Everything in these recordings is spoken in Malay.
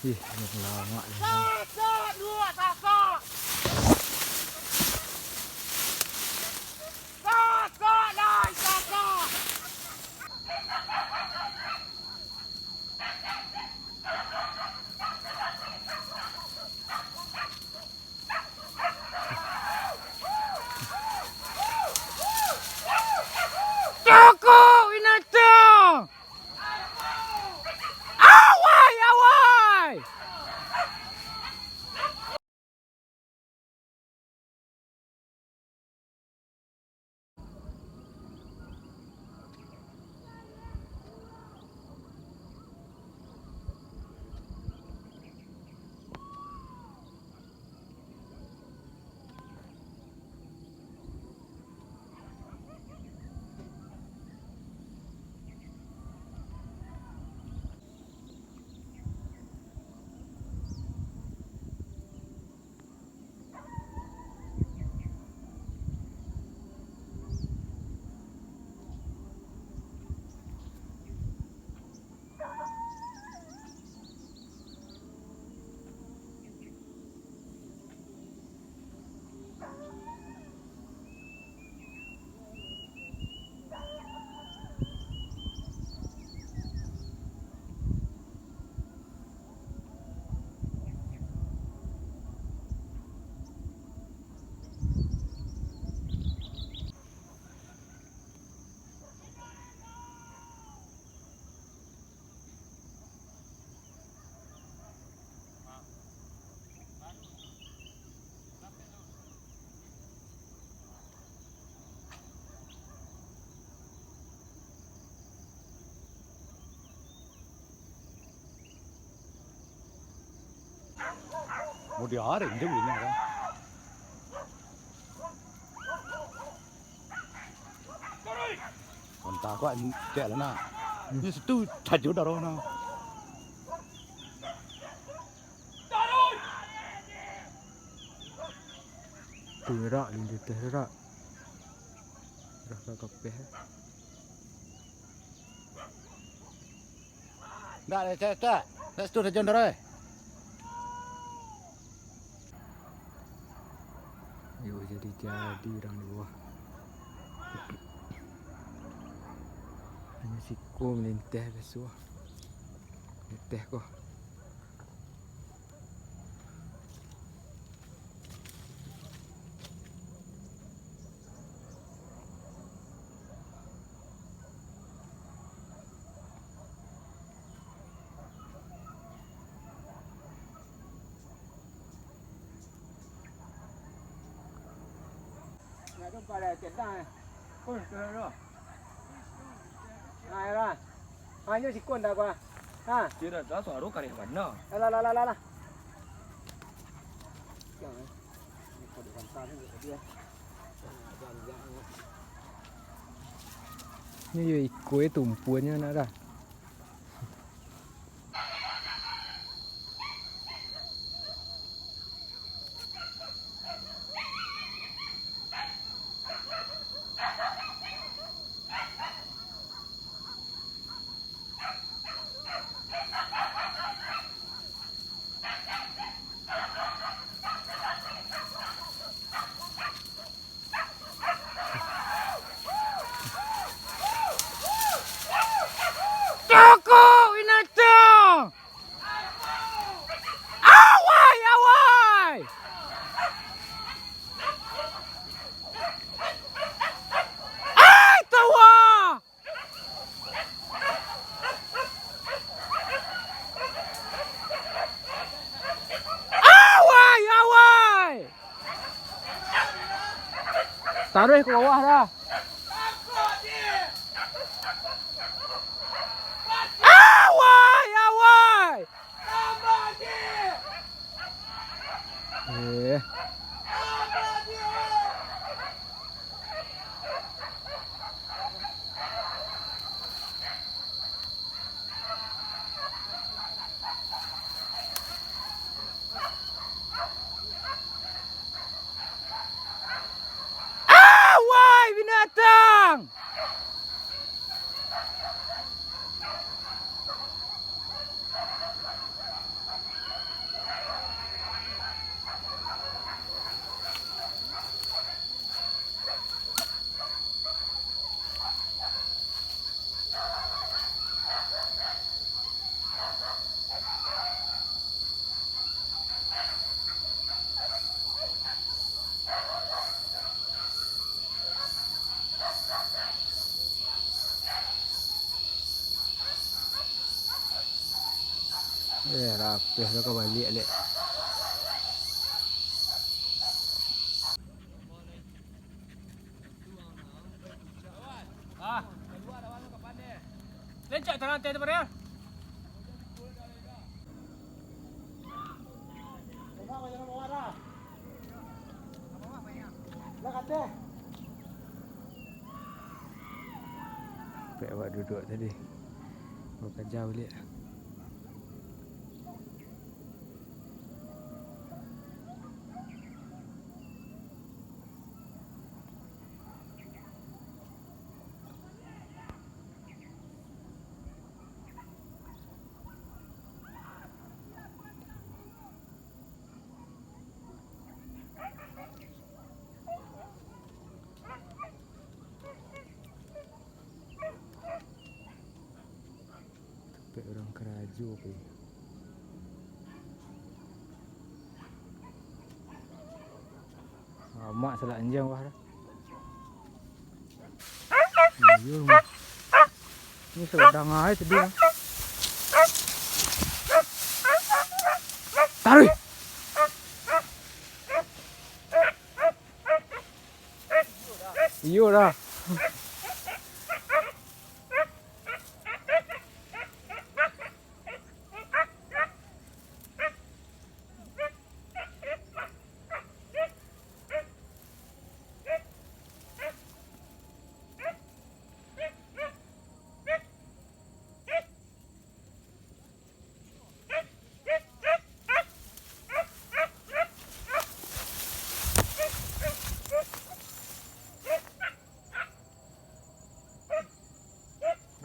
Ih, lama ni. Toko inato. Awai, awai. Một điều ở đây giống như này đó. Còn ta có anh trẻ lắm nè. Nhưng tôi thật chỗ đâu đâu nào. Tu rak ni dia terrak. Rak kapeh. Dah, dah. Let's do the job rồi. Yo jadi orang di bawah. Hanya siku melintah besok. Melintah kau. Không phải là chuyển ra này. Ôi, trời ơi. Này ra. Hai nhớ chỉ quần đã qua. Ha. Chứ là đó xóa rốt cả điện bắn nào. La. Trời ơi. Có để làm sao thế người kia. Ni yo ikut tumpunya nak dah. Toko inato. Awai, awai. Ai tawa. Awai, awai. Taruh ke bawah dah. Awai, awai. Eh. Awai, bina. rapih lah kau balik lek. Lencak tangan teh tu pada. Pek awak duduk tadi. Bukan jauh balik. Pek orang keraju pe. Mak salah anjing wah dah. Iya mah. Ni sedang air tadi lah. Tarik. Iyo dah.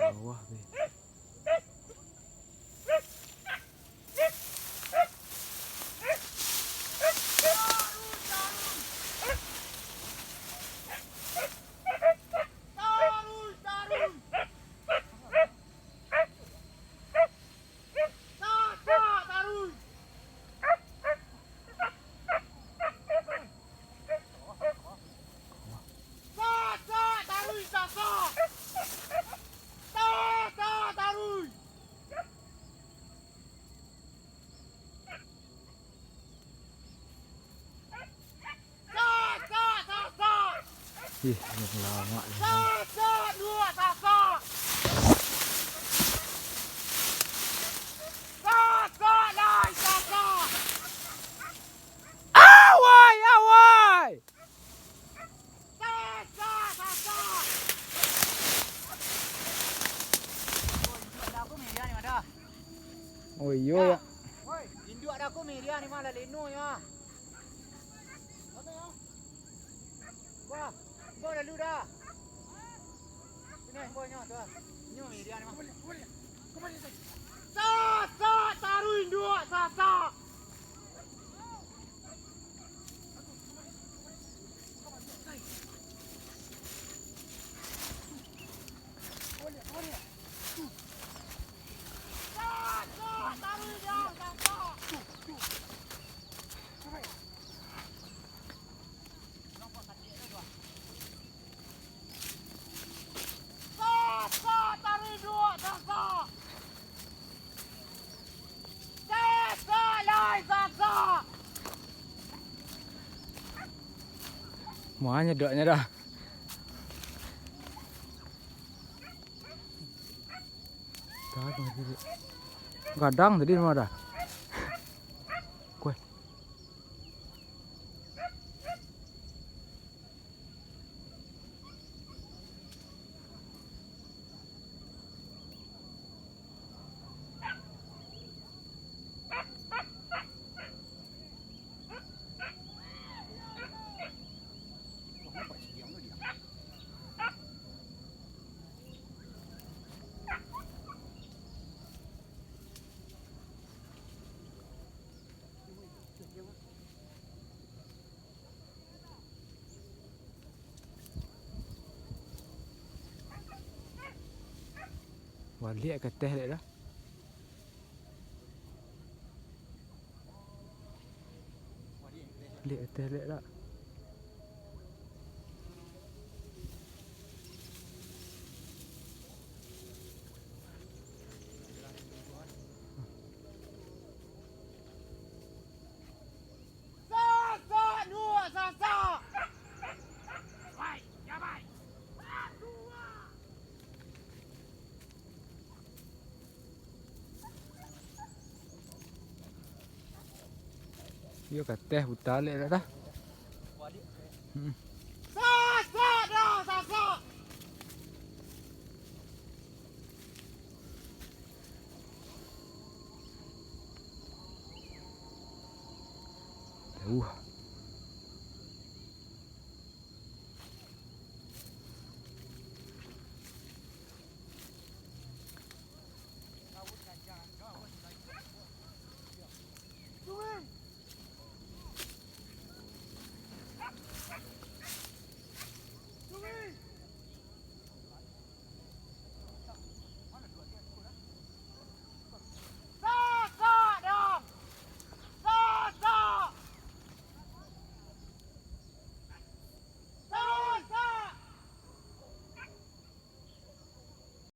Bawah be. Ih, ini lama ni. Awai, awai. Oh iya ya. Oi, induk dah aku media ni malah leno ya. Wah, kau dah lu dah. Sini, kau nyo tu. Nyo media ni mah. Boleh. Kembali sini. Sa, taruh induk, sa. Muanya doknya dah. Gadang tadi mana dah? Kue. Balik ke teh lek dah. Balik ke teh lek dah. Dia kat teh hutan lek dah. Sa dah, sa. Jauh.